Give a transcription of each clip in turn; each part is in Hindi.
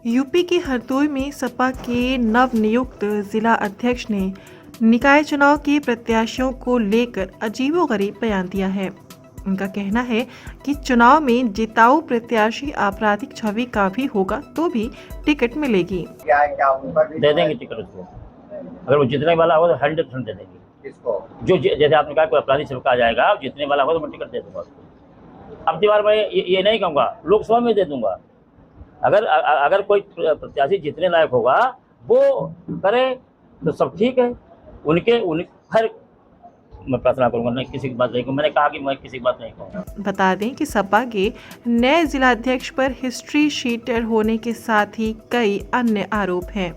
यूपी के हरदोई में सपा के नवनियुक्त जिला अध्यक्ष ने निकाय चुनाव के प्रत्याशियों को लेकर अजीबोगरीब बयान दिया है। उनका कहना है कि चुनाव में जिताऊ प्रत्याशी आपराधिक छवि का भी होगा तो भी टिकट मिलेगी। दे देंगे टिकट उसको, अगर वो जीतने वाला होगा तो 100% दे देंगे। किसको? जो जैसे आपने कहा कोई अपराधी छवि का आ जाएगा, जीतने वाला होगा तो मैं टिकट दे दूंगा उसको। अब की बार मैं ये नहीं कहूँगा, लोकसभा में दे दूंगा। अगर कोई प्रत्याशी जीतने लायक होगा वो करे तो सब ठीक है। उनके हर मैं प्रार्थना करूंगा, नहीं किसी की बात नहीं कहूँगा। मैंने कहा कि मैं किसी की बात नहीं कहूँगा। बता दें कि सपा के नए जिलाध्यक्ष पर हिस्ट्री शीटर होने के साथ ही कई अन्य आरोप हैं।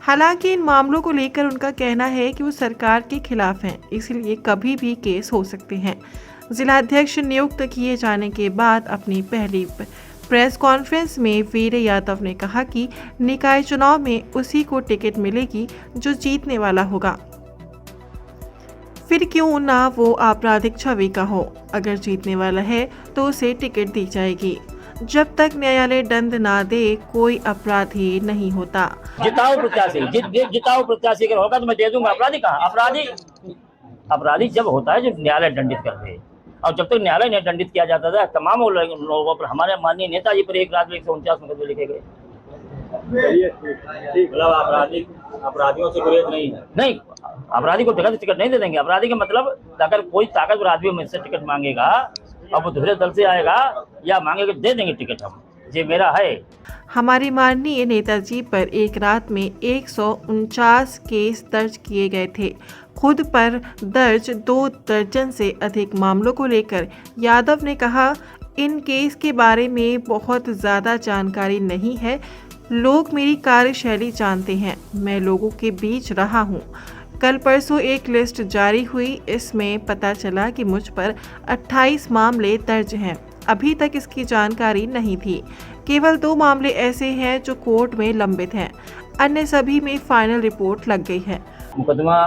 हालांकि इन मामलों को लेकर उनका कहना है कि वो सरकार के खिलाफ हैं, इसलिए कभी भी केस हो सकते हैं। जिलाध्यक्ष नियुक्त किए जाने के बाद अपनी पहली प्रेस कॉन्फ्रेंस में वीर यादव ने कहा कि निकाय चुनाव में उसी को टिकट मिलेगी जो जीतने वाला होगा, फिर क्यों ना वो आपराधिक छवि का हो। अगर जीतने वाला है तो उसे टिकट दी जाएगी। जब तक न्यायालय दंड ना दे कोई अपराधी नहीं होता। जिताऊ प्रत्याशी अगर होगा तो मैं दे दूंगा। अपराधी कहाँ? अपराधी जब होता है जब न्यायालय दंडित कर दे, और जब तक न्यायालय ने दंडित किया जाता था तमाम लोगों पर, हमारे माननीय नेताजी पर एक रात में 149 मुकदमे लिखे गए। मतलब अपराधियों से गुरेज नहीं, अपराधी को टिकट नहीं दे देंगे। अपराधी का मतलब अगर कोई ताकतवर आदमी मुझसे टिकट मांगेगा और वो दूसरे दल से आएगा या मांगेगा, दे देंगे टिकट हम, ये मेरा है। हमारे माननीय नेताजी पर एक रात में 149 केस दर्ज किए गए थे। खुद पर दर्ज 2 दर्जन से अधिक मामलों को लेकर यादव ने कहा, इन केस के बारे में बहुत ज़्यादा जानकारी नहीं है। लोग मेरी कार्यशैली जानते हैं, मैं लोगों के बीच रहा हूँ। कल परसों एक लिस्ट जारी हुई, इसमें पता चला कि मुझ पर 28 मामले दर्ज हैं। अभी तक इसकी जानकारी नहीं थी। केवल 2 मामले ऐसे हैं जो कोर्ट में लंबित हैं, अन्य सभी में फाइनल रिपोर्ट लग गई है। मुकदमा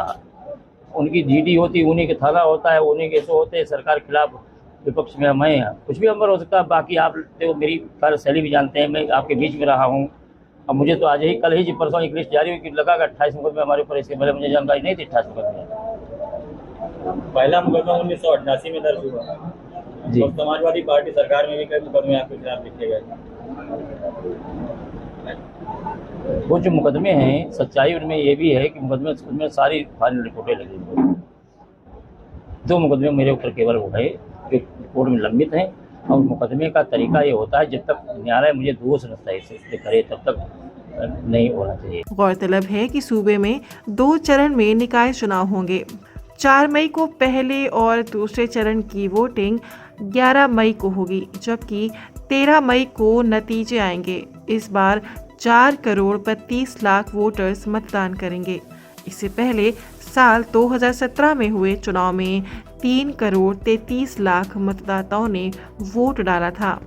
उनकी जीडी होती, उन्हीं के थाना होता है, उन्हीं के सो होते हैं। सरकार खिलाफ विपक्ष में मैं कुछ भी अमर हो सकता है। बाकी आप देखो मेरी कार्यशैली भी जानते हैं, मैं आपके बीच में रहा हूँ। अब मुझे तो आज ही कल ही परसों एक लिस्ट जारी हुई कि लगा 28 मुकदमे हमारे ऊपर, इसके पहले मुझे जानकारी नहीं थी 28 मुकदमे। पहला मुकदमा 1988 में दर्ज हुआ जी। तो समाजवादी पार्टी सरकार में भी कई मुकदमे आपके खिलाफ लिखे गए। वो जो मुकदमे हैं, सच्चाई उनमें ये भी है कि मुकदमे उसमें सारी फाइनल रिपोर्टें लगी हुई। 2 मुकदमे मेरे ऊपर केवल हो गए जो कोर्ट में लंबित हैं। और मुकदमे का तरीका ये होता है, जब तक न्यायालय मुझे दोष निश्चित करे तब तक नहीं होना चाहिए। गौरतलब है कि सूबे में 2 चरण में निकाय चुनाव होंगे। 4 मई को पहले और दूसरे चरण की वोटिंग 11 मई को होगी, जबकि 13 मई को नतीजे आएंगे। इस बार 4 करोड़ 32 लाख वोटर्स मतदान करेंगे। इससे पहले साल 2017 में हुए चुनाव में 3 करोड़ 33 लाख मतदाताओं ने वोट डाला था।